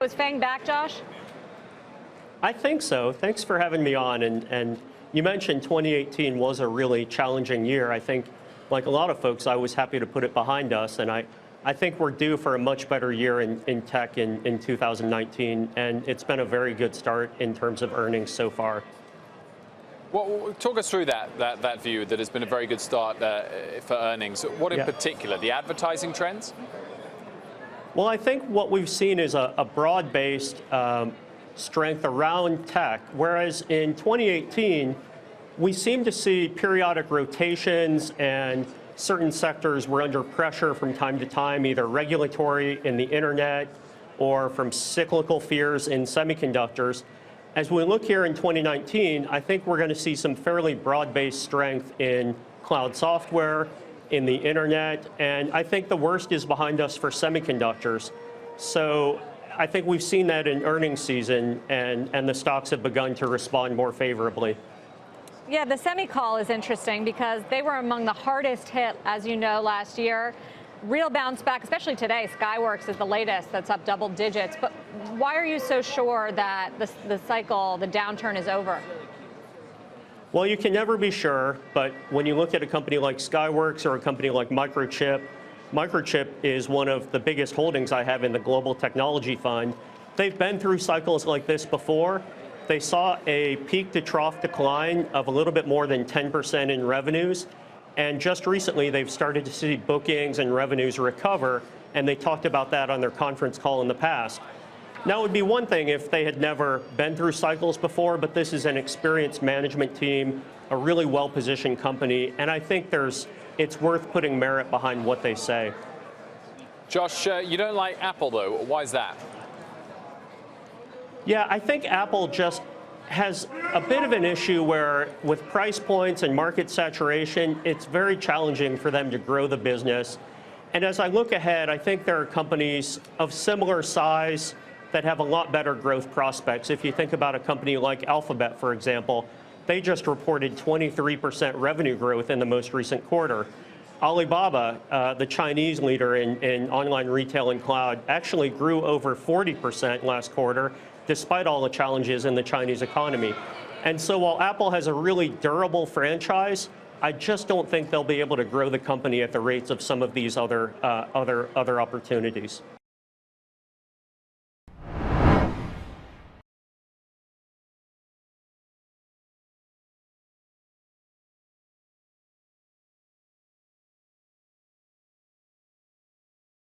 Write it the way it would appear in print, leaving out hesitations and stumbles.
Was FANG back, Josh? I think so. Thanks for having me on. And you mentioned 2018 was a really challenging year. I think, like a lot of folks, I was happy to put it behind us. And I think we're due for a much better year in tech in 2019. And it's been a very good start in terms of earnings so far. Well, talk us through that view that has been a very good start for earnings. What in particular? The advertising trends? Well, I think what we've seen is a broad-based strength around tech, whereas in 2018, we seem to see periodic rotations and certain sectors were under pressure from time to time, either regulatory in the internet or from cyclical fears in semiconductors. As we look here in 2019, I think we're going to see some fairly broad-based strength in cloud software, in the internet, and I think the worst is behind us for semiconductors. So I think we've seen that in earnings season, and the stocks have begun to respond more favorably. Yeah, the semi call is interesting because they were among the hardest hit, as you know, last year. Real bounce back, especially today. Skyworks is the latest that's up double digits. But why are you so sure that the cycle, the downturn is over? Well, you can never be sure, but when you look at a company like Skyworks or a company like Microchip is one of the biggest holdings I have in the Global Technology Fund. They've been through cycles like this before. They saw a peak to trough decline of a little bit more than 10% in revenues. And just recently, they've started to see bookings and revenues recover, and they talked about that on their conference call in the past. Now, it would be one thing if they had never been through cycles before, but this is an experienced management team, a really well-positioned company, and I think it's worth putting merit behind what they say. Josh, you don't like Apple, though. Why is that? Yeah, I think Apple just has a bit of an issue where with price points and market saturation, it's very challenging for them to grow the business. And as I look ahead, I think there are companies of similar size that have a lot better growth prospects. If you think about a company like Alphabet, for example, they just reported 23% revenue growth in the most recent quarter. Alibaba, the Chinese leader in online retail and cloud, actually grew over 40% last quarter, despite all the challenges in the Chinese economy. And so while Apple has a really durable franchise, I just don't think they'll be able to grow the company at the rates of some of these other opportunities.